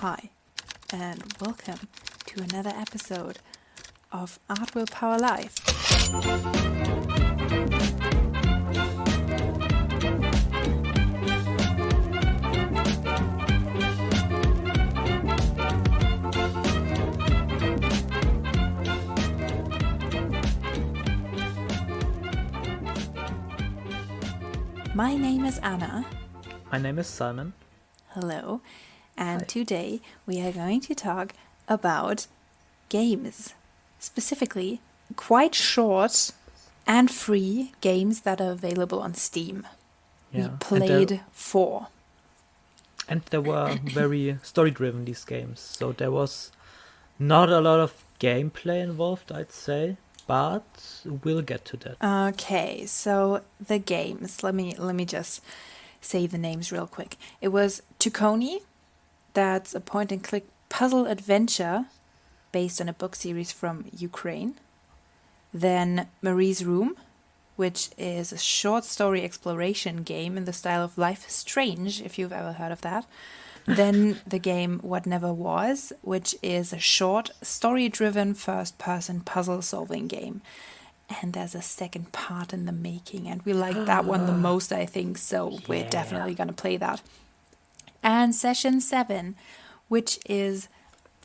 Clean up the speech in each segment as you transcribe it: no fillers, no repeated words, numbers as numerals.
Hi, and welcome to another episode of Art Will Power Life. My name is Anna. My name is Simon. Hello, and Hi. Today we are going to talk about games, specifically quite short and free games that are available on Steam. We played 4. And they were very story-driven, these games. So there was not a lot of gameplay involved, I'd say. But we'll get to that. Okay, so the games. Let me just say the names real quick. It was Tukoni, that's a point-and-click puzzle adventure based on a book series from Ukraine. Then Marie's Room, which is a short story exploration game in the style of Life is Strange, if you've ever heard of that. Then the game What Never Was, which is a short, story-driven, first-person puzzle-solving game. And there's a second part in the making, and we like that one the most, I think, so we're definitely going to play that. And Session 7, which is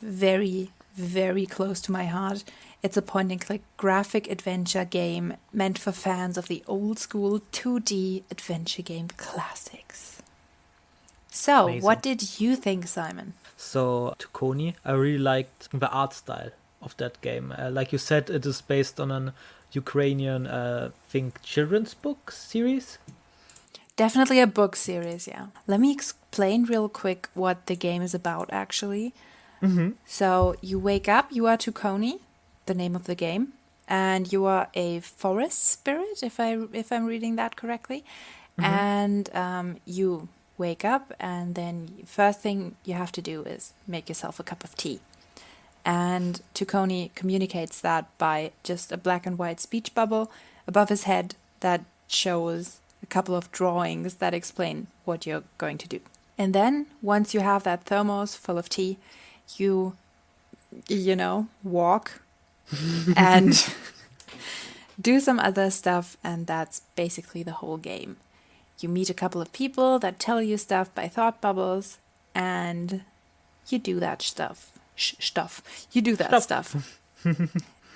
very, very close to my heart. It's a point-and-click graphic adventure game meant for fans of the old-school 2D adventure game classics. So, Amazing. What did you think, Simon? So, Tukoni, I really liked the art style of that game. Like you said, it is based on an Ukrainian, children's book series. Definitely a book series, yeah. Let me explain real quick what the game is about, actually. Mm-hmm. So, you wake up, you are Tukoni, the name of the game, and you are a forest spirit, if I'm reading that correctly. Mm-hmm. And you wake up, and then first thing you have to do is make yourself a cup of tea. And Tukoni communicates that by just a black and white speech bubble above his head that shows a couple of drawings that explain what you're going to do. And then once you have that thermos full of tea, you walk and do some other stuff, and that's basically the whole game. You meet a couple of people that tell you stuff by thought bubbles, and you do that stuff. You do that stuff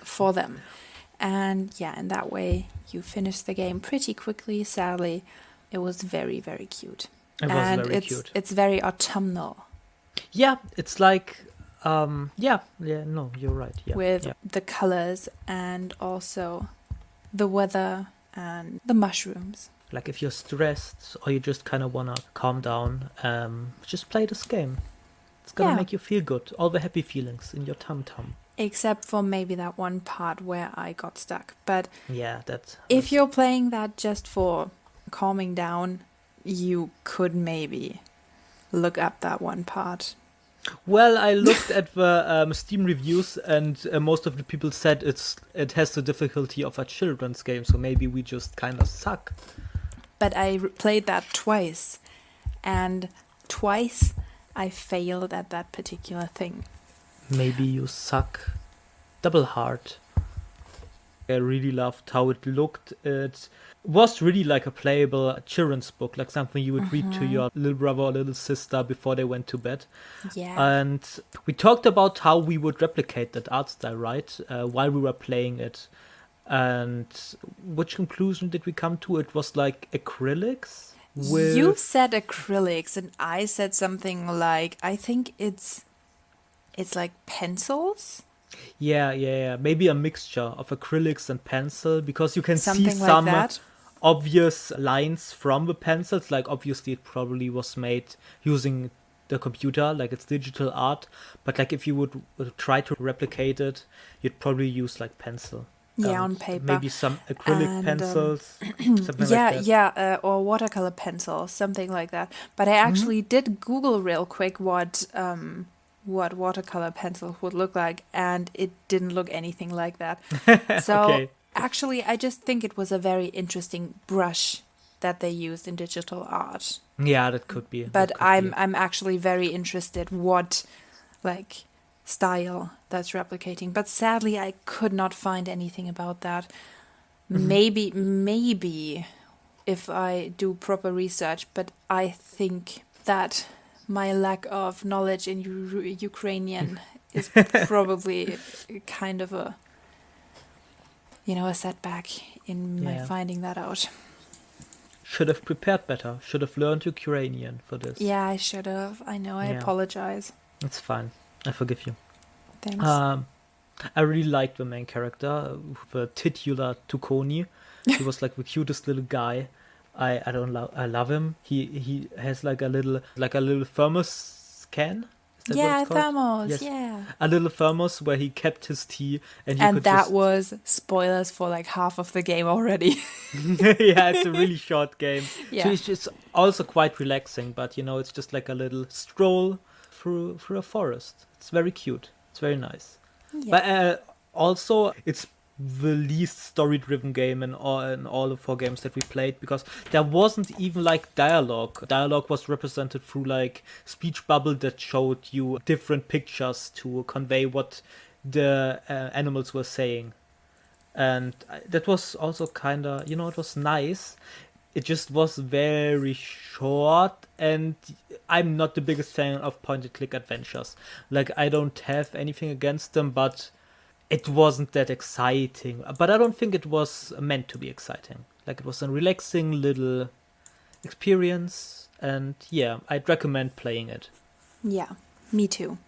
for them. And yeah, in that way, you finish the game pretty quickly, sadly. It was very, very cute. It was very cute. It's very autumnal. Yeah, it's like, no, you're right. Yeah, with the colors and also the weather and the mushrooms. Like if you're stressed or you just kind of want to calm down, just play this game. It's going to make you feel good. All the happy feelings in your tum-tum. Except for maybe that one part where I got stuck. But yeah, if you're playing that just for calming down, you could maybe look up that one part. Well, I looked at the Steam reviews, and most of the people said it has the difficulty of a children's game, so maybe we just kind of suck. But I played that twice, and twice I failed at that particular thing. Maybe you suck double hard. I really loved how it looked. It was really like a playable children's book, like something you would read to your little brother or little sister before they went to bed. Yeah. And we talked about how we would replicate that art style, right? While we were playing it. And which conclusion did we come to? It was like acrylics? You said acrylics, and I said something like, I think it's like pencils? Yeah. Maybe a mixture of acrylics and pencil, because you can something see like some that. Obvious lines from the pencils. Like obviously it probably was made using the computer, like it's digital art. But like if you would try to replicate it, you'd probably use like pencil. Yeah, on paper. Maybe some acrylic pencils. Something like that. Or watercolor pencils, something like that. But I actually did Google real quick what watercolor pencils would look like, and it didn't look anything like that. So actually, I just think it was a very interesting brush that they used in digital art. Yeah, that could be. But That could be. I'm actually very interested what like style that's replicating. But sadly, I could not find anything about that. Mhm. Maybe if I do proper research, but I think that my lack of knowledge in Ukrainian is probably kind of a, a setback in my Yeah. finding that out. Should have prepared better. Should have learned Ukrainian for this. Yeah, I should have. I know, I Yeah, apologize. it's fine. I forgive you. Thanks. Um, I really liked the main character, the titular Tukoni. He was like the cutest little guy. I don't love I love him. He has like a little thermos can. Is that what it's Yeah, called? Thamos, Yes, yeah. a little thermos where he kept his tea, and you And could that just was spoilers for like half of the game already. yeah, it's a really short game. So Yeah. it's just also quite relaxing, but it's just like a little stroll through a forest. It's very cute. It's very nice. Yeah. But also, it's the least story-driven game in all of 4 games that we played, because there wasn't even like dialogue. Dialogue was represented through like speech bubble that showed you different pictures to convey what the animals were saying, and that was also kind of it was nice. It just was very short, and I'm not the biggest fan of point and click adventures. Like, I don't have anything against them, but it wasn't that exciting. But I don't think it was meant to be exciting. Like, it was a relaxing little experience, and yeah, I'd recommend playing it. Yeah, me too.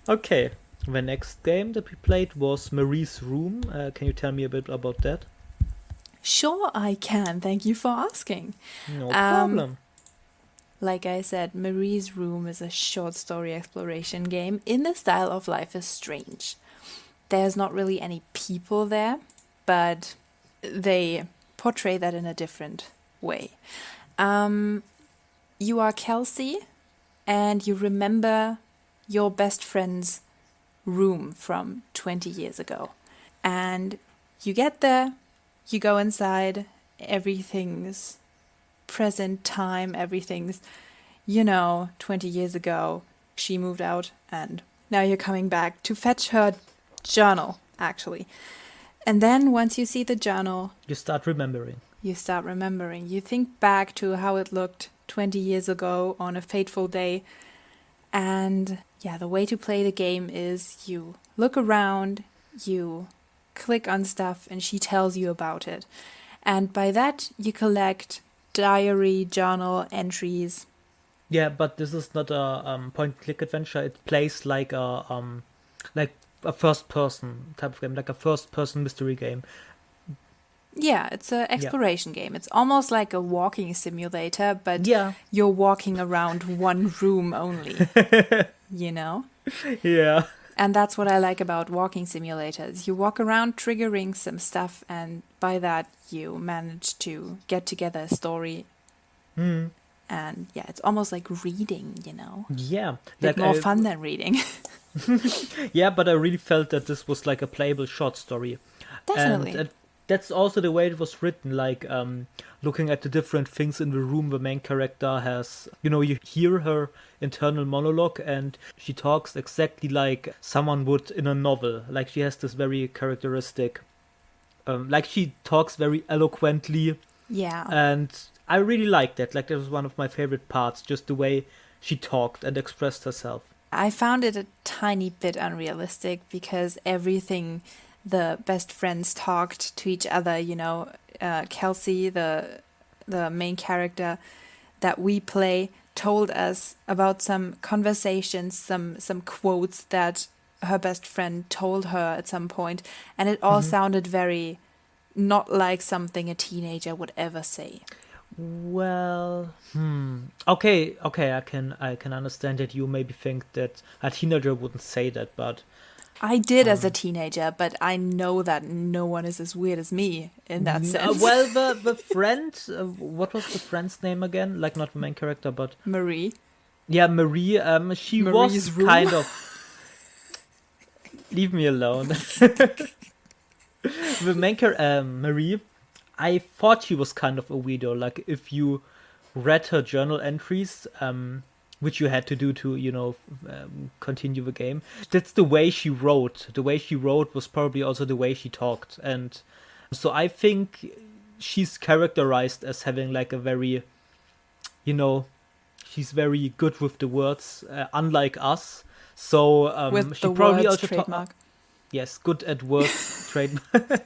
Okay, the next game that we played was Marie's Room. Can you tell me a bit about that? Sure, I can. Thank you for asking. No Um, problem. Like I said, Marie's Room is a short story exploration game in the style of Life is Strange. There's not really any people there, but they portray that in a different way. Um, you are Kelsey, and you remember your best friend's room from 20 years ago. And you get there, you go inside, everything's present time, everything's, 20 years ago, she moved out, and now you're coming back to fetch her journal, actually. And then once you see the journal, You start remembering. you start remembering. You think back to how it looked 20 years ago on a fateful day. And yeah, the way to play the game is you look around, you click on stuff, and she tells you about it. And by that, you collect diary, journal entries. Yeah, but this is not a point-click adventure. It plays like a first-person type of game, like a first-person mystery game. Yeah, it's an Yeah, exploration game. It's almost like a walking simulator, but yeah, you're walking around one room only, you know? yeah, And that's what I like about walking simulators. You walk around triggering some stuff, and by that, you manage to get together a story. Hmm. And yeah, it's almost like reading, Yeah. Bit Like more fun than reading. yeah, but I really felt that this was like a playable short story, and Definitely. that's also the way it was written. Like, looking at the different things in the room, the main character has, you hear her internal monologue, and she talks exactly like someone would in a novel. Like, she has this very characteristic, like, she talks very eloquently, Yeah. and I really liked that. Like, that was one of my favorite parts, just the way she talked and expressed herself. I found it a tiny bit unrealistic because everything the best friends talked to each other, Kelsey, the main character that we play, told us about some conversations, some quotes that her best friend told her at some point, and it all Hmm. sounded very not like something a teenager would ever say. Well, okay, I can understand that you maybe think that a teenager wouldn't say that, but I did as a um, teenager, but I know that no one is as weird as me in that sense. well, the friend, what was the friend's name again? Like, not the main character, but Marie. yeah, Marie. She was Marie's room. kind of, leave me alone. The main character, Marie. I thought she was kind of a weirdo. Like, if you read her journal entries, which you had to do to, continue the game, that's the way she wrote. The way she wrote was probably also the way she talked. And so I think she's characterized as having like a very, you know, she's very good with the words, unlike us. So With she the probably words also trademark. yes, good at words trademark.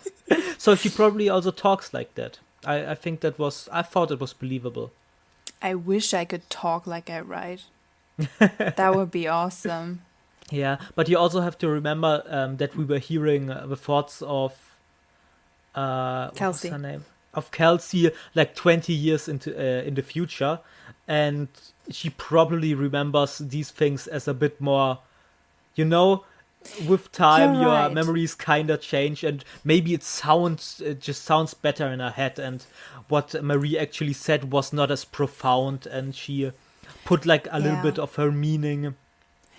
So she probably also talks like that. I think I thought it was believable. I wish I could talk like I write. That would be awesome. Yeah, but you also have to remember that we were hearing the thoughts of what was Kelsey. her name? Of Kelsey, like 20 years in the future, and she probably remembers these things as a bit more, you know, with time You're your right. memories kind of change, and maybe it just sounds better in her head, and what Marie actually said was not as profound, and she put like a little Yeah. bit of her meaning,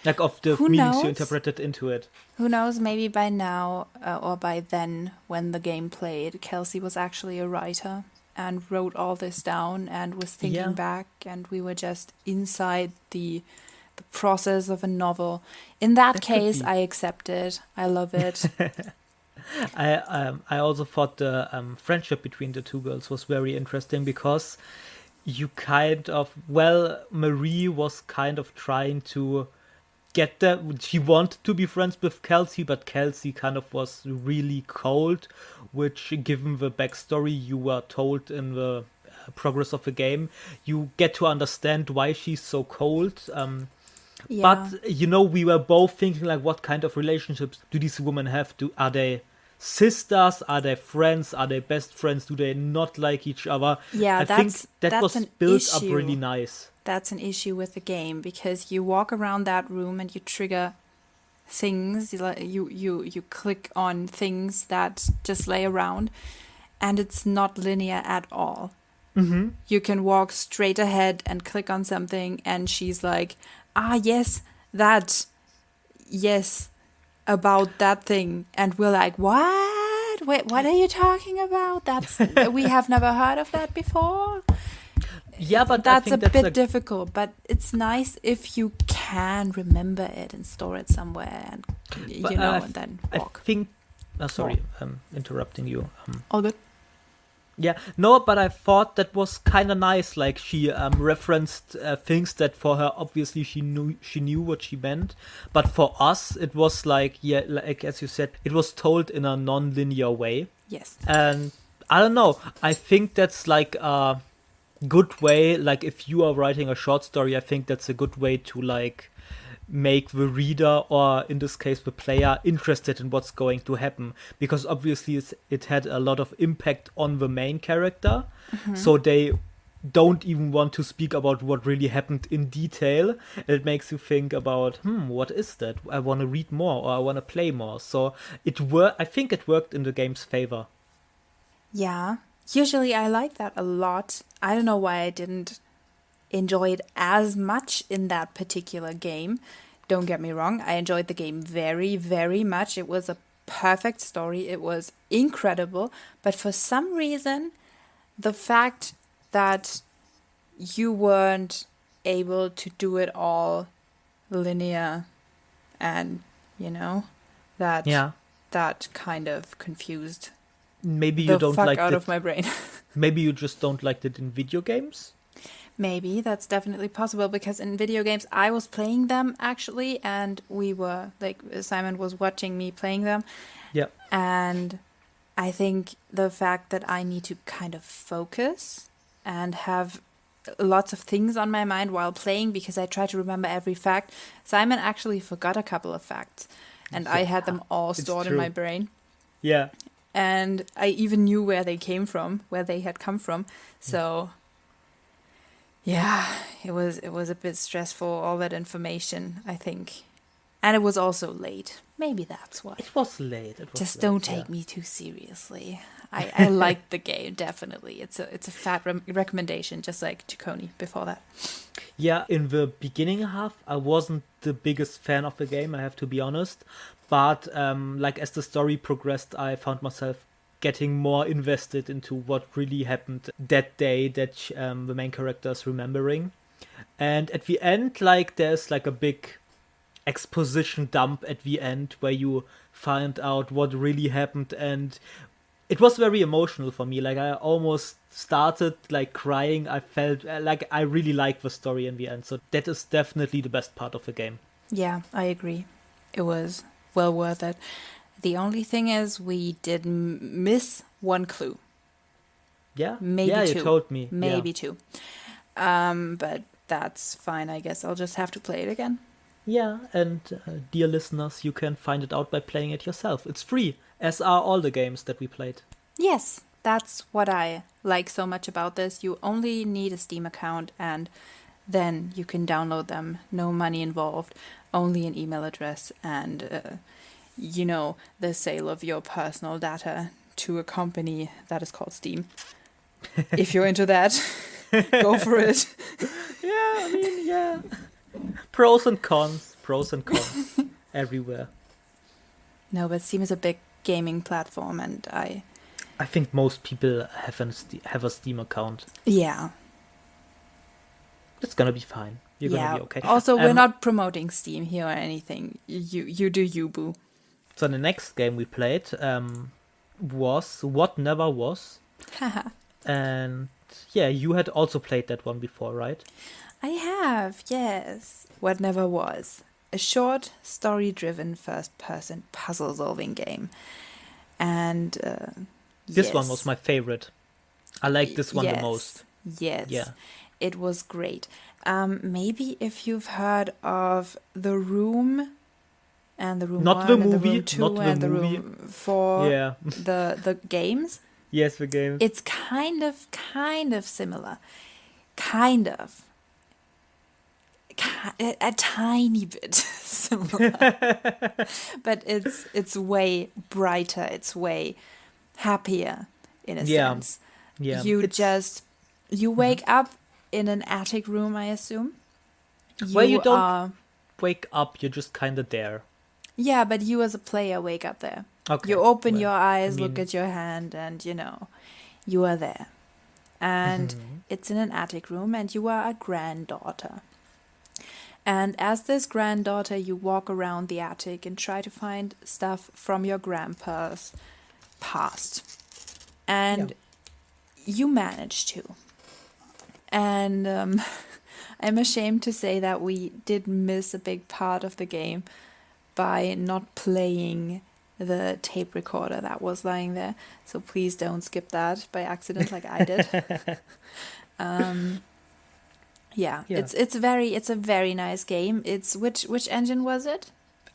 like of the Who meanings you knows? interpreted into it. Who knows? Maybe by now or by then, when the game played, Kelsey was actually a writer and wrote all this down and was thinking Yeah, back, and we were just inside the process of a novel. In that that could case, be. I accept it. I love it. I also thought the friendship between the two girls was very interesting because you kind of, well, Marie was kind of trying to get that she wanted to be friends with Kelsey, but Kelsey kind of was really cold, which, given the backstory you were told in the progress of the game, you get to understand why she's so cold. Yeah. But we were both thinking like, what kind of relationships do these women have? Are they sisters? Are they friends? Are they best friends? Do they not like each other? Yeah, I think that that's was an built up really issue. nice. That's an issue with the game because you walk around that room and you trigger things. You click on things that just lay around, and it's not linear at all. Mm-hmm. You can walk straight ahead and click on something, and she's like, "Ah, yes, that, yes, about that thing," and we're like, "What? Wait, what are you talking about? We have never heard of that before." Yeah, but I That's a think that's bit a. difficult, but it's nice if you can remember it and store it somewhere, and But and then I walk. think. More. Sorry, I'm interrupting you. All good. Yeah, no, but I thought that was kind of nice. Like, she referenced things that for her obviously she knew what she meant, but for us it was like, yeah, like as you said, it was told in a non-linear way, Yes. and I don't know. I think that's like a good way. Like, if you are writing a short story, I think that's a good way to like make the reader, or in this case the player, interested in what's going to happen, because obviously it had a lot of impact on the main character, so they don't even want to speak about what really happened in detail. It makes you think about, what is that? I want to read more, or I want to play more. So I think it worked in the game's favor. Yeah. Usually I like that a lot. I don't know why I didn't enjoy it as much in that particular game. Don't get me wrong, I enjoyed the game very, very much. It was a perfect story, it was incredible. But for some reason, the fact that you weren't able to do it all linear and, you know, that Yeah, that kind of confused maybe you the don't fuck like out of it. my brain. Maybe you just don't like it in video games. Maybe that's definitely possible because in video games I was playing them actually, and we were like Simon was watching me playing them, Yeah. and I think the fact that I need to kind of focus and have lots of things on my mind while playing because I try to remember every fact. Simon actually forgot a couple of facts, and I had Yeah, them all it's stored in my true. brain. Yeah. And I even knew where they came from, where they had come from. So yeah, it was a bit stressful, all that information, I think. And it was also late. Maybe that's why. It was late. It was Just late. don't take me too seriously. I liked the game, definitely. It's a fat recommendation, just like Tukoni before that. Yeah, in the beginning half, I wasn't the biggest fan of the game, I have to be honest. But like, as the story progressed, I found myself getting more invested into what really happened that day that the main character is remembering. And at the end, like, there's like a big exposition dump at the end where you find out what really happened, and it was very emotional for me. Like, I almost started like crying. I felt like I really liked the story in the end, so that is definitely the best part of the game. Yeah, I agree. It was well worth it. The only thing is we did miss one clue. Yeah, Maybe yeah, two. you told me. Maybe two. But that's fine, I guess. I'll just have to play it again. Yeah, and dear listeners, you can find it out by playing it yourself. It's free, as are all the games that we played. Yes, that's what I like so much about this. You only need a Steam account and then you can download them. No money involved, only an email address and, the sale of your personal data to a company that is called Steam. If you're into that, go for it. Yeah, I mean, yeah. Pros and cons everywhere. No, but Steam is a big gaming platform and I think most people have a Steam account. Yeah. It's gonna be fine. You're gonna be okay. Also, we're not promoting Steam here or anything. You do you, boo. So the next game we played was What Never Was. And yeah, you had also played that one before, right? I have, yes. What Never Was. A short, story-driven, first-person puzzle-solving game. And this one was my favorite. I like this one the most. Yes. Yeah. It was great. Maybe if you've heard of The Room and The Room Not 1 the and movie, The Room 2 not the and The movie. Room 4, Yeah. the games. Yes, the game. It's kind of similar. Kind of. A tiny bit similar. But it's way brighter. It's way happier in a sense. Yeah. You wake up in an attic room, I assume. Where you don't wake up, you're just kind of there. Yeah, but you as a player wake up there. Okay. You open your eyes, look at your hand, and you are there. And it's in an attic room, and you are a granddaughter. And as this granddaughter, you walk around the attic and try to find stuff from your grandpa's past. And you manage to. And I'm ashamed to say that we did miss a big part of the game by not playing the tape recorder that was lying there. So please don't skip that by accident like I did. It's a very nice game. It's which engine was it?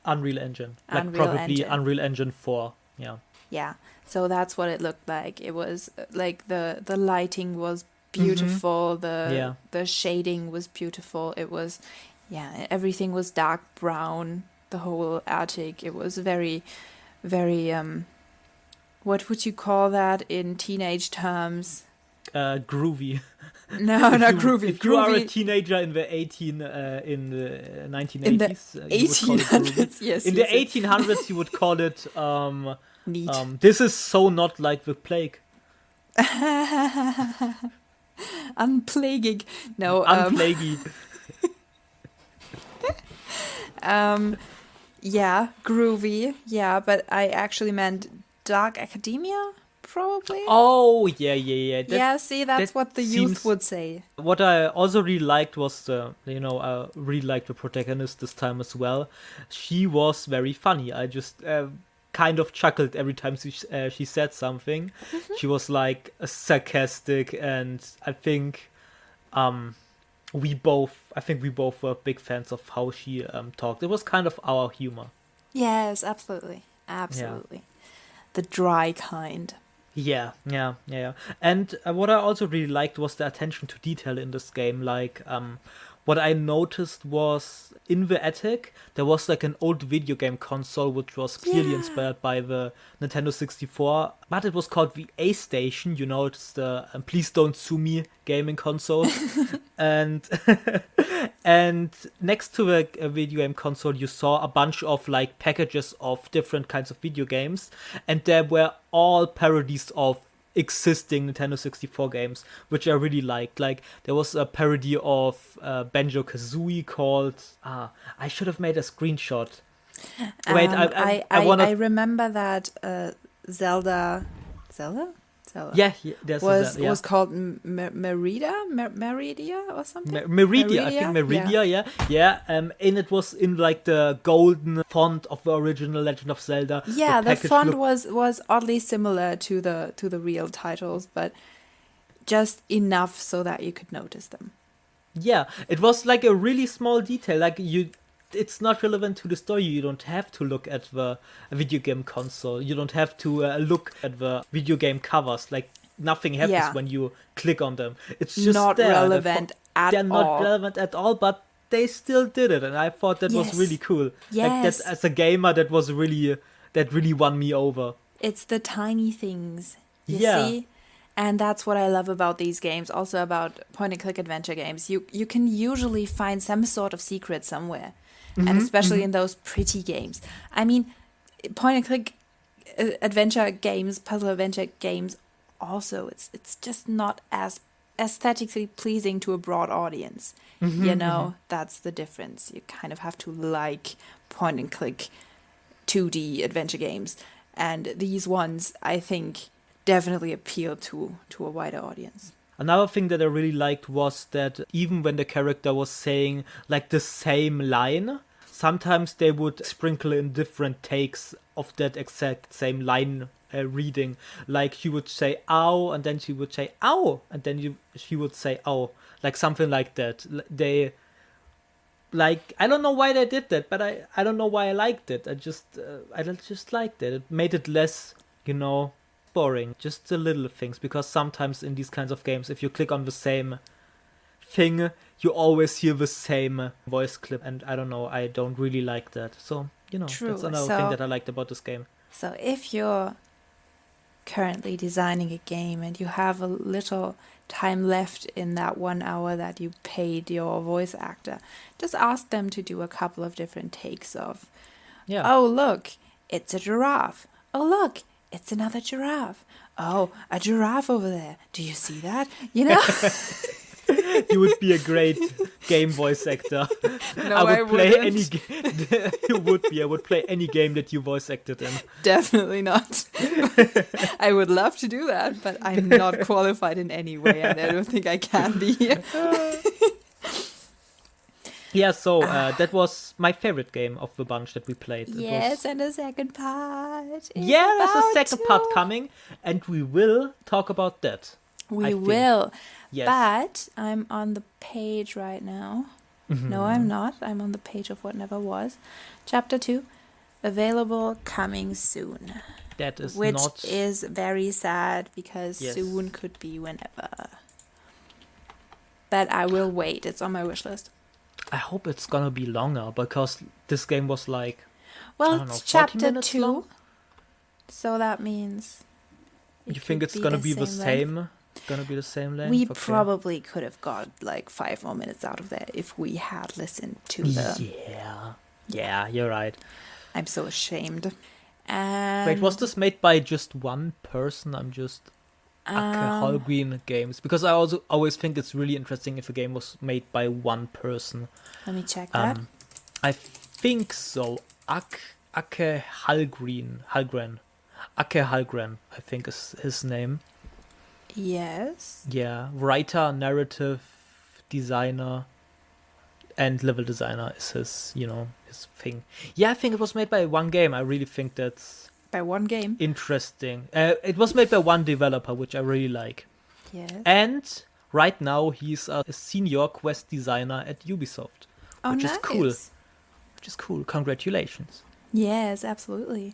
Unreal Engine. Unreal Unreal Engine 4. Yeah. Yeah. So that's what it looked like. It was like the lighting was beautiful. The shading was beautiful. It was everything was dark brown. The whole attic. It was very, very what would you call that in teenage terms? Groovy. No, not groovy. If you are a teenager in the 1980s, in the 1800s, yes. In the 1800s, you would call it neat. This is so not like the plague. Unplaguing. No. Unplaguey. Yeah, groovy. Yeah, but I actually meant dark academia. Probably. Oh, yeah. See, that's what the youth would say. What I also really liked was I really liked the protagonist this time as well. She was very funny. I just kind of chuckled every time she said something. She was like sarcastic, and I think we both were big fans of how she talked. It was kind of our humor. Yes, absolutely. Yeah. The dry kind. Yeah. And what I also really liked was the attention to detail in this game. Like, what I noticed was in the attic, there was like an old video game console which was clearly Yeah. inspired by the Nintendo 64, but it was called the A Station, it's the Please Don't Sue Me gaming console. And and next to the video game console, you saw a bunch of like packages of different kinds of video games, and there were all parodies of existing Nintendo 64 games, which I really liked. Like, there was a parody of Banjo-Kazooie called... I should have made a screenshot. Wait, I want I to... remember that Zelda. Zelda? Zelda. Yeah, there's Was that, yeah. was called Meridia or something? Meridia, I think Meridia, yeah. And it was in like the golden font of the original Legend of Zelda. Yeah, the package font looked- was oddly similar to the real titles, but just enough so that you could notice them. Yeah, it was like a really small detail. Like, it's not relevant to the story. You don't have to look at the video game console. You don't have to look at the video game covers. Like, nothing happens Yeah. when you click on them. It's just Not there. relevant at They're not all. relevant at all, but they still did it, and I thought that was Yes. really cool. Like, Yes. that, as a gamer, that really won me over. It's the tiny things, you Yeah. see? And that's what I love about these games, also about point-and-click adventure games. You can usually find some sort of secret somewhere, and especially in those pretty games. I mean, point-and-click adventure games, puzzle adventure games, also, it's just not as aesthetically pleasing to a broad audience. You know, that's the difference. You kind of have to like point-and-click 2D adventure games. And these ones, I think, definitely appeal to a wider audience. Another thing that I really liked was that even when the character was saying like the same line, sometimes they would sprinkle in different takes of that exact same line reading. Like, she would say "ow," and then she would say "ow," and then she would say "ow," like something like that. They, like, I don't know why they did that, but I don't know why I liked it. I just liked it. It made it less, boring. Just the little things, because sometimes in these kinds of games, if you click on the same thing, you always hear the same voice clip, and I don't know, I don't really like that. So, True. that's another thing that I liked about this game. So if you're currently designing a game and you have a little time left in that 1 hour that you paid your voice actor, just ask them to do a couple of different takes of, Yeah. oh, look, it's a giraffe. Oh, look, it's another giraffe. Oh, a giraffe over there. Do you see that? You know? You would be a great game voice actor. No, I would play wouldn't. any game. You would be. I would play any game that you voice acted in. Definitely not. I would love to do that, but I'm not qualified in any way, and I don't think I can be. Yeah, so that was my favorite game of the bunch that we played. It Yes, was... and the second part. Is Yeah, there's a about second to. part coming, and we will talk about that. We I think. will. Yes. But I'm on the page right now. Mm-hmm. No, I'm not. I'm on the page of What Never Was. Chapter 2. Available coming soon. That is Which not... is very sad because Yes. soon could be whenever. But I will wait. It's on my wish list. I hope it's gonna be longer, because this game was like... Well, I don't know, it's 40 chapter minutes 2. long? So that means... You it think could it's gonna be the length. same? Gonna be the same length? We Okay. probably could have got like 5 more minutes out of there if we had listened to the... Yeah, you're right. I'm so ashamed. And Wait, was this made by just one person? I'm just... Holgreen Games, because I also always think it's really interesting if a game was made by one person. let me check that. I think so. Ake Hallgren, Ake Hallgren, I think is his name. Yes. Yeah, writer, narrative designer, and level designer is his, his thing. Yeah, I think it was made by one game. I really think that's By one game. interesting. It was made by one developer, which I really like. Yes. And right now he's a senior quest designer at Ubisoft, Oh, which nice. is cool. Which is cool. Congratulations. Yes, absolutely.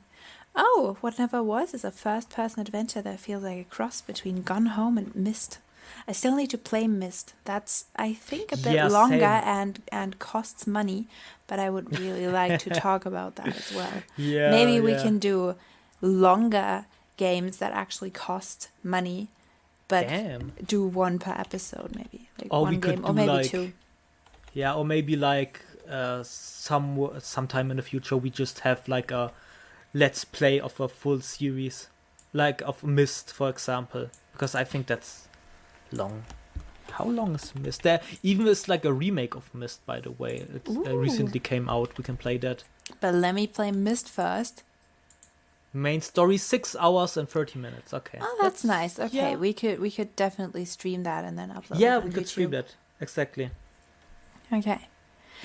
Oh, What Never Was is a first-person adventure that feels like a cross between Gone Home and Myst. I still need to play Myst. That's, I think, a bit Yeah, longer same. and costs money, but I would really like to talk about that as well. Yeah, Maybe we yeah. can do longer games that actually cost money, but Damn. do one per episode, maybe. Like Or we one could game, or do maybe like, two. yeah, or maybe like sometime in the future we just have like a let's play of a full series, like of Myst, for example, because I think that's long. How long is Myst? There even is like a remake of Myst, by the way. It Ooh. recently came out. We can play that. But let me play Myst first. Main story 6 hours and 30 minutes. Okay, Oh, that's that's nice. Okay, yeah, we could definitely stream that and then upload yeah. it We on could stream YouTube. that exactly Okay.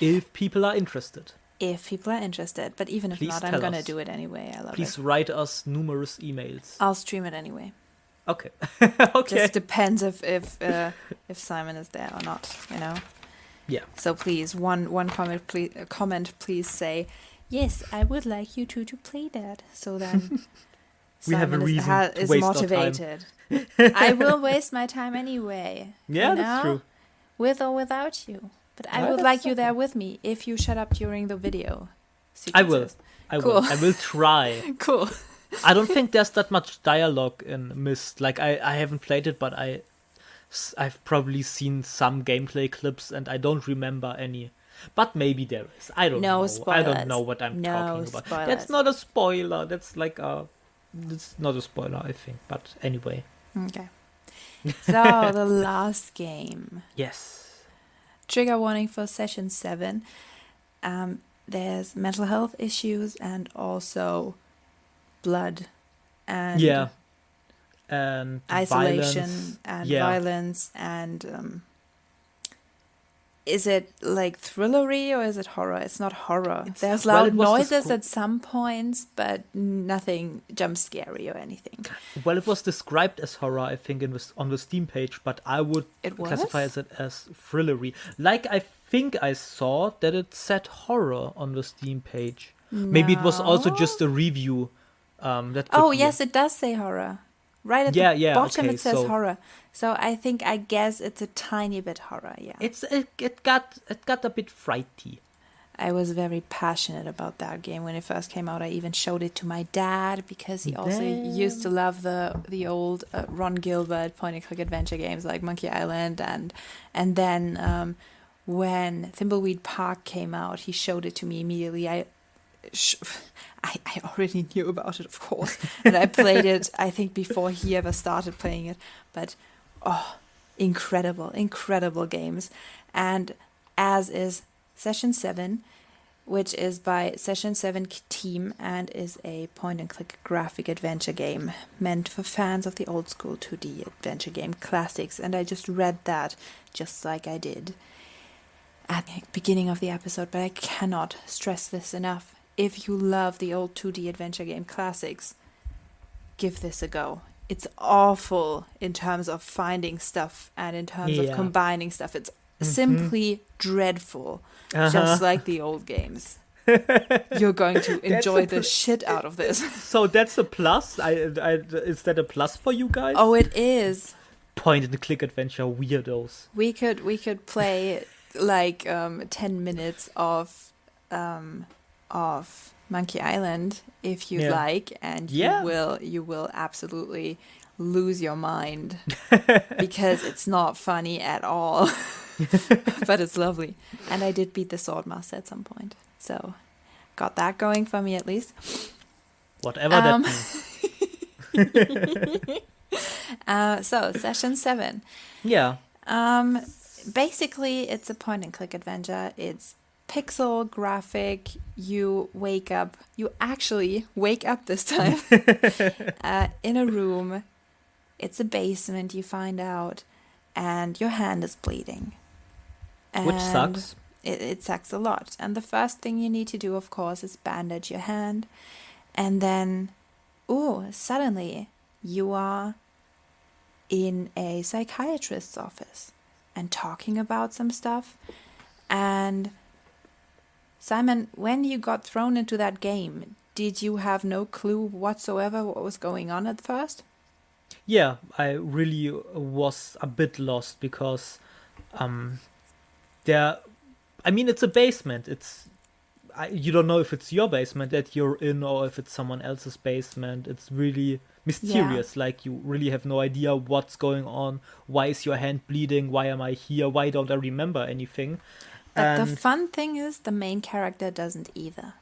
if people are interested. If people are interested, but even if Please not, I'm tell gonna us. do it anyway. I love it. Please write us numerous emails. I'll stream it anyway. Okay, Just okay. depends if Simon is there or not, you know. Yeah, So please, one comment, please say, yes, I would like you two to play that. So then we have a Simon reason to is waste our time. motivated. I will waste my time anyway. Yeah, you that's know? true. With or without you. But I Ah, would that's like you okay. there with me if you shut up during the video I will. sequences. I Cool. will. I will try. Cool. I don't think there's that much dialogue in Myst. Like I haven't played it, but I've probably seen some gameplay clips and I don't remember any. But maybe there is. I don't No know. I don't spoilers. know what I'm No talking about. That's spoilers. not a spoiler. That's like a. It's not a spoiler, I think. But anyway. Okay. So the last game. Yes. Trigger warning for session 7. There's mental health issues and also blood and Yeah. And isolation violence. and Yeah. violence and is it like thrillery or is it horror? It's not horror. There's Well, loud it was noises at some points, but nothing jump scary or anything. Well, it was described as horror, I think, on the Steam page, but I would It classify was? it as thrillery. Like, I think I saw that it said horror on the Steam page. Maybe it was also No. just a review. That could Oh, be. yes, it does say horror. Right at Yeah, the yeah, bottom okay, it says so horror. So I guess it's a tiny bit horror, yeah. it got a bit frighty. I was very passionate about that game when it first came out. I even showed it to my dad because he also used to love the old Ron Gilbert point and click adventure games like Monkey Island and then when Thimbleweed Park came out, he showed it to me immediately. I already knew about it, of course, and I played it, I think, before he ever started playing it. But, oh, incredible games. And as is Session 7, which is by Session 7 team and is a point-and-click graphic adventure game meant for fans of the old-school 2D adventure game classics. And I just read that just like I did at the beginning of the episode, but I cannot stress this enough. If you love the old 2D adventure game classics, give this a go. It's awful in terms of finding stuff and in terms of Yeah. combining stuff. It's simply dreadful, just like the old games. You're going to enjoy the shit out of this. So that's a plus. Is that a plus for you guys? Oh, it is. Point and click adventure weirdos. We could play like 10 minutes of Monkey Island if you Yeah. like, and Yeah. you will absolutely lose your mind because it's not funny at all. But it's lovely. And I did beat the Swordmaster at some point. So got that going for me at least. Whatever that means. So session 7. Yeah. Basically it's a point and click adventure. It's pixel graphic. You actually wake up this time in a room. It's a basement, you find out, and your hand is bleeding. Which And sucks. It sucks a lot. And the first thing you need to do, of course, is bandage your hand. And then, suddenly you are in a psychiatrist's office and talking about some stuff. And Simon, when you got thrown into that game, did you have no clue whatsoever what was going on at first? Yeah, I really was a bit lost because um there I mean it's a basement. You don't know if it's your basement that you're in or if it's someone else's basement. It's really Yeah. mysterious. Like you really have no idea what's going on. Why is your hand bleeding? Why am I here? Why don't I remember anything? But the And fun thing is, the main character doesn't either.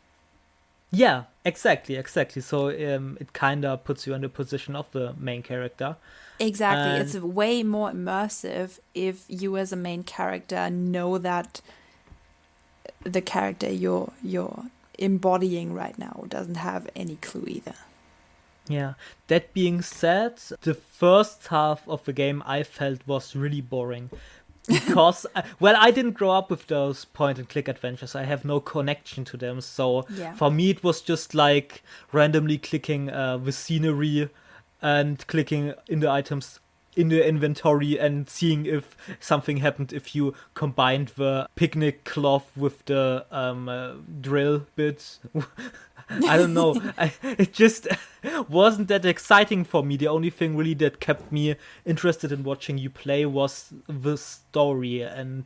yeah, exactly. So it kind of puts you in the position of the main character. Exactly. It's And way more immersive if you as a main character know that the character you're embodying right now doesn't have any clue either. yeah, that being said, the first half of the game I felt was really boring because well, I didn't grow up with those point and click adventures. I have no connection to them, so Yeah. for me it was just like randomly clicking the scenery and clicking in the items in the inventory and seeing if something happened if you combined the picnic cloth with the drill bits. I don't know. It just wasn't that exciting for me. The only thing really that kept me interested in watching you play was the story, and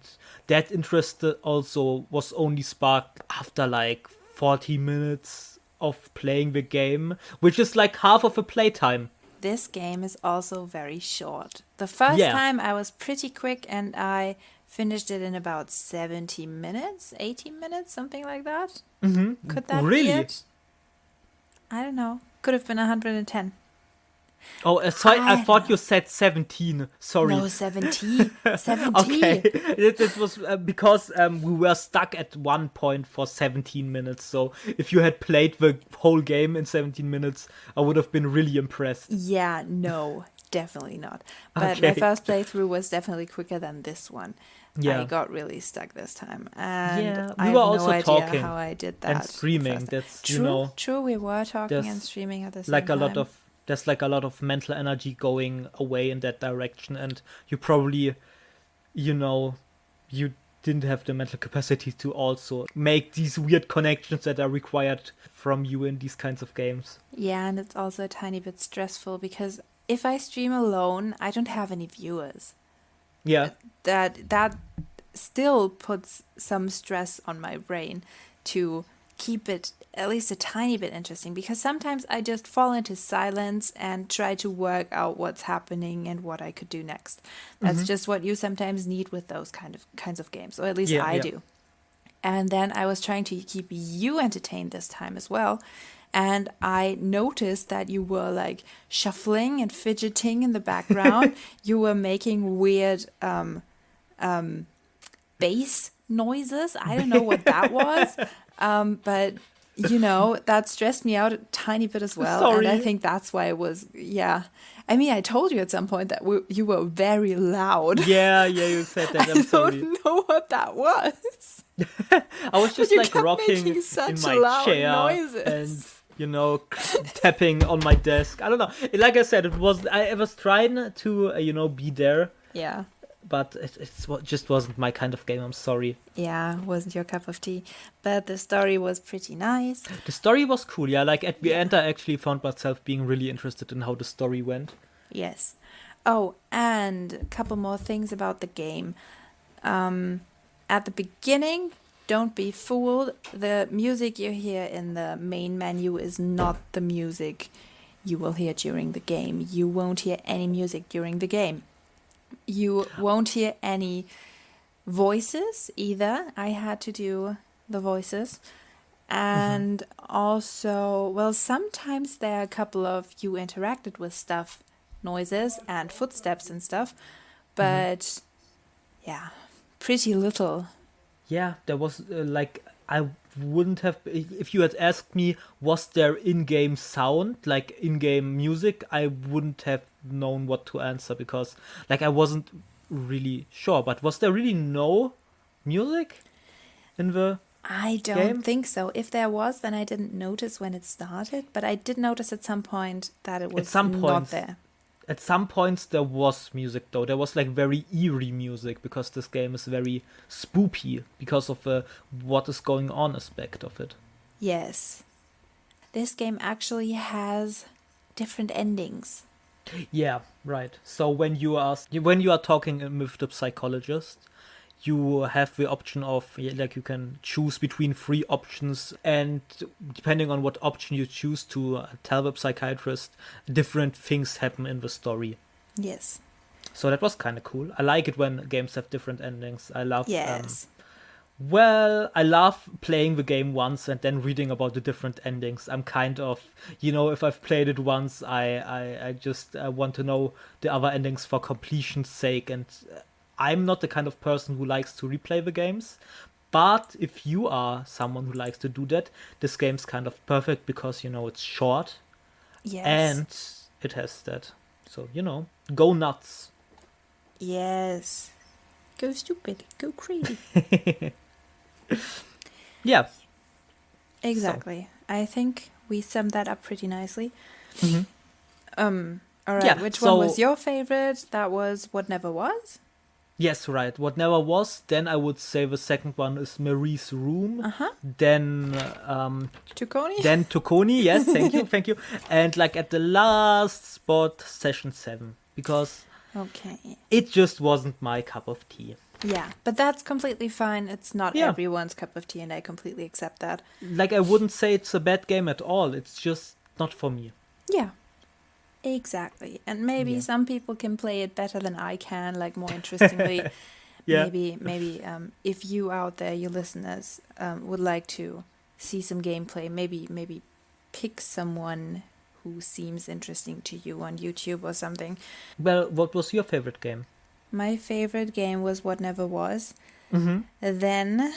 that interest also was only sparked after like 40 minutes of playing the game, which is like half of a playtime. This game is also very short. The first Yeah. time I was pretty quick and I finished it in about 70 minutes, 80 minutes, something like that. Could that be Really? it? I don't know. Could have been 110. Oh, sorry, I I don't thought know. you said 17. Sorry. No, 70. Okay, 70. it was because we were stuck at one point for 17 minutes. So if you had played the whole game in 17 minutes, I would have been really impressed. Yeah, no, definitely not. But my Okay, first playthrough was definitely quicker than this one. I yeah. got really stuck this time, and Yeah, I we were have no also idea how talking I did and that the streaming. first time. That's, True, true, we were talking and there's streaming at the like same a lot time. of there's like a lot of mental energy going away in that direction, and you probably, you know, you didn't have the mental capacity to also make these weird connections that are required from you in these kinds of games. Yeah, and it's also a tiny bit stressful because if I stream alone, I don't have any viewers. Yeah. That still puts some stress on my brain to keep it at least a tiny bit interesting because sometimes I just fall into silence and try to work out what's happening and what I could do next. That's Mm-hmm. just what you sometimes need with those kinds of games, or at least Yeah, I yeah. do. And then I was trying to keep you entertained this time as well. And I noticed that you were like shuffling and fidgeting in the background. You were making weird bass noises. I don't know what that was. But that stressed me out a tiny bit as well. And I Sorry. think that's why it was, yeah. I mean, I told you at some point that you were very loud. Yeah, yeah, you said that. I'm I sorry. don't know what that was. I was But just you like kept rocking making in such my loud chair and noises. tapping on my desk. I don't know. Like I said, I was trying to be there, Yeah. but just wasn't my kind of game. I'm sorry. Yeah, wasn't your cup of tea. But the story was pretty nice. The story was cool. Yeah, like at the Yeah. end, I actually found myself being really interested in how the story went. Yes. Oh, and a couple more things about the game. At the beginning, don't be fooled. The music you hear in the main menu is not the music you will hear during the game. You won't hear any music during the game. You won't hear any voices either. I had to do the voices. Hmm. And also, well, sometimes there are a couple of you interacted with stuff, noises and footsteps and stuff, Hmm. but yeah, pretty little. Yeah, there was like I wouldn't have if you had asked me was there in-game sound like in-game music, I wouldn't have known what to answer because like I wasn't really sure. But was there really no music in the I don't game? think so. If there was, then I didn't notice when it started, but I did notice at some point that it At was some not points, there. at some points there was music though. There was like very eerie music because this game is very spooky because of the what is going on aspect of it. Yes. This game actually has different endings. Yeah, right. So when you are talking with the psychologist, you have the option of like you can choose between three options, and depending on what option you choose to tell the psychiatrist, different things happen in the story. Yes. So that was kind of cool. I like it when games have different endings. Yes. I love playing the game once and then reading about the different endings. I'm kind of, if I've played it once, I just want to know the other endings for completion's sake. And I'm not the kind of person who likes to replay the games. But if you are someone who likes to do that, this game's kind of perfect because, it's short Yes. and it has that. So, go nuts. Yes. Go stupid. Go crazy. Yeah. So. Exactly. I think we summed that up pretty nicely. Mhm. All right. Yeah. Which one So was your favorite? That was What Never Was? yes, right. What never was. Then I would say the second one is Marie's Room. Uh-huh. Then Tukoni? then Tukoni. Yes, thank you. And like at the last spot, Session 7, because Okay. it just wasn't my cup of tea. Yeah, but that's completely fine. It's not Yeah, everyone's cup of tea, and I completely accept that. like I wouldn't say it's a bad game at all. It's just not for me. Yeah, exactly. And maybe Yeah. some people can play it better than I can, like more interestingly. Yeah. Maybe if you out there, you listeners, would like to see some gameplay, maybe pick someone who seems interesting to you on YouTube or something. Well, what was your favorite game? My favorite game was What Never Was. Mm-hmm. Then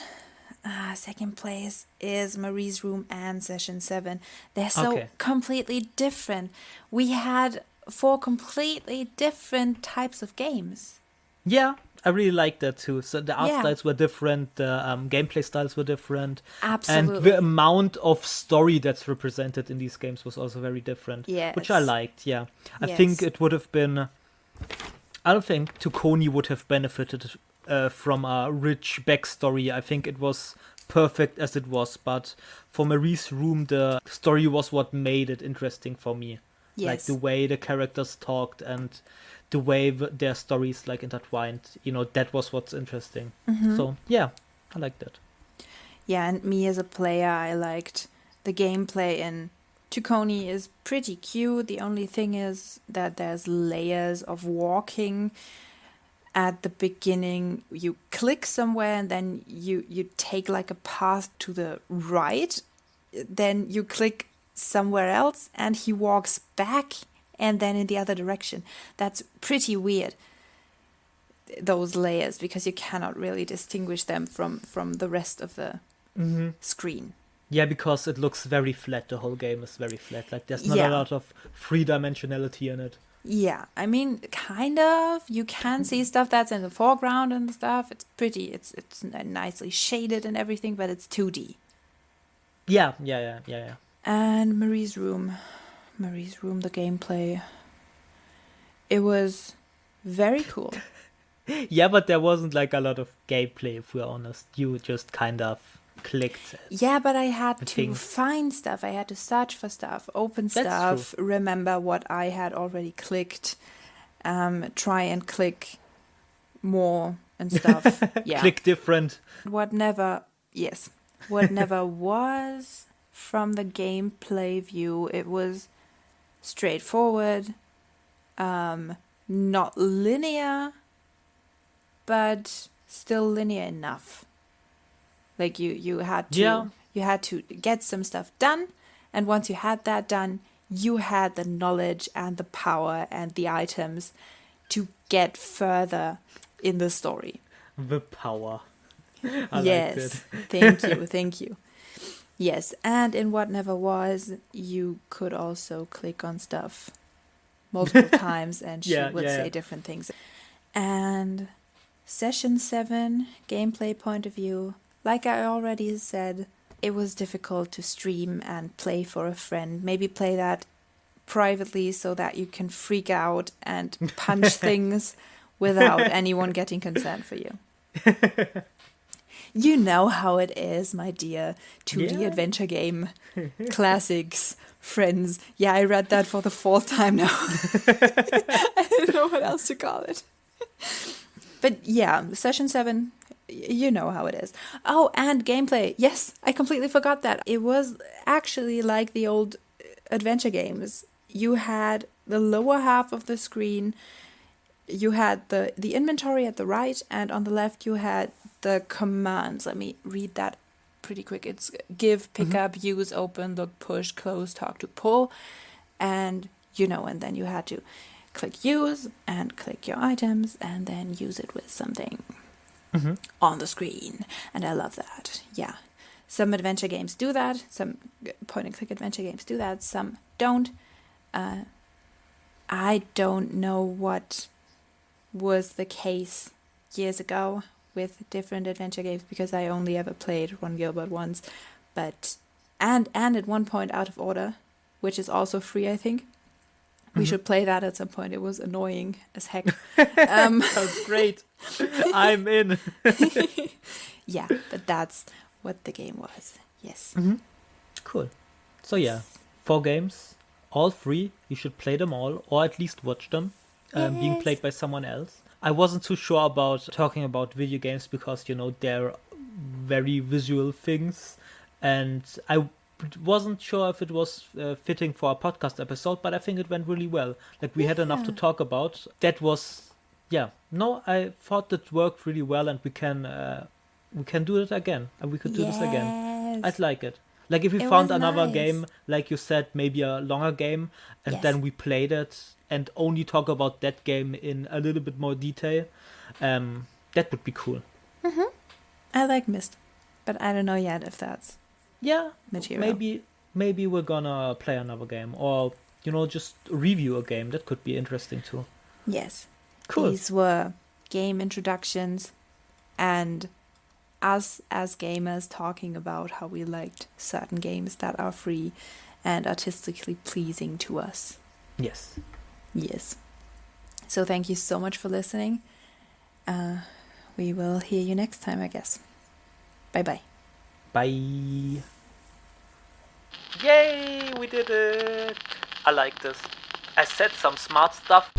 second place is Marie's Room and Session 7. They're so Okay. completely different. We had 4 completely different types of games. Yeah, I really like that too. So the art Yeah. styles were different, the gameplay styles were different, and Absolutely. the amount of story that's represented in these games was also very different, which I Yes. liked. Yeah, I Yes. think it would have been. I don't think Tukoni would have benefited from a rich backstory. I think it was perfect as it was, but for Marie's Room, the story was what made it interesting for me. Like Yes. the way the characters talked and the way their stories like intertwined. That was what's interesting. Mhm. So yeah, I like that. Yeah, and me as a player, I liked the gameplay in Tukoni is pretty cute. The only thing is that there's layers of walking. At the beginning, you click somewhere and then you take like a path to the right. Then you click somewhere else and he walks back and then in the other direction. That's pretty weird, those layers, because you cannot really distinguish them from the rest of the Mm-hmm. screen. Yeah, because it looks very flat. The whole game is very flat. Like there's not a Yeah. lot of three-dimensionality in it. Yeah, I mean, kind of. You can see stuff that's in the foreground and stuff. It's pretty. It's nicely shaded and everything, but it's 2D. Yeah. And Marie's Room, the gameplay. It was very cool. Yeah, but there wasn't like a lot of gameplay, if we're honest. You just kind of clicked. Yeah, but I had to Things. find stuff. I had to search for stuff, open That's stuff, remember what I had already clicked, try and click more and stuff. Yeah. Click different. What never was from the gameplay view, it was straightforward, not linear, but still linear enough. Like you had to Yeah. you had to get some stuff done, and once you had that done, you had the knowledge and the power and the items to get further in the story. The power. I Yes, liked it. thank you. Yes, and in What Never Was, you could also click on stuff multiple times and she would say different things. And Session 7, gameplay point of view, like I already said, it was difficult to stream and play for a friend. Maybe play that privately so that you can freak out and punch things without anyone getting consent for you. You know how it is, my dear. 2D Yeah. adventure game. Classics. Friends. Yeah, I read that for the fourth time now. I don't know what else to call it. But yeah, session 7, you know how it is. Oh, and gameplay. Yes, I completely forgot that. It was actually like the old adventure games. You had the lower half of the screen, you had the inventory at the right, and on the left you had the commands. Let me read that pretty quick. It's give, pick up, use, open, look, push, close, talk to, pull. And and then you had to click use and click your items and then use it with something on the screen. And I love that. Yeah. Some adventure games do that. Some point and click adventure games do that. Some don't. I don't know what was the case years ago with different adventure games because I only ever played Ron Gilbert once. But and at one point Out of Order, which is also free, I think. We should play that at some point. It was annoying as heck. Sounds great. I'm in. Yeah, but that's what the game was. Yes. Cool. So yeah, 4 games, all free. You should play them all, or at least watch them being Yes. played by someone else. I wasn't too sure about talking about video games because they're very visual things, and I wasn't sure if it was fitting for a podcast episode, but I think it went really well. Like we had enough to talk about. That was, yeah. No, I thought it worked really well, and we can do it again, and we could do this again. Yes. I'd like it. Like if we It found was another nice. game, like you said, maybe a longer game, and Yes. then we played it and only talk about that game in a little bit more detail. That would be cool. I like Myst, but I don't know yet if that's Yeah, material. maybe we're gonna play another game, or just review a game. That could be interesting too. Yes. Cool. These were game introductions and us as gamers talking about how we liked certain games that are free and artistically pleasing to us. Yes. Yes. So thank you so much for listening. We will hear you next time, I guess. Bye-bye. Bye. Yay, we did it. I like this. I said some smart stuff.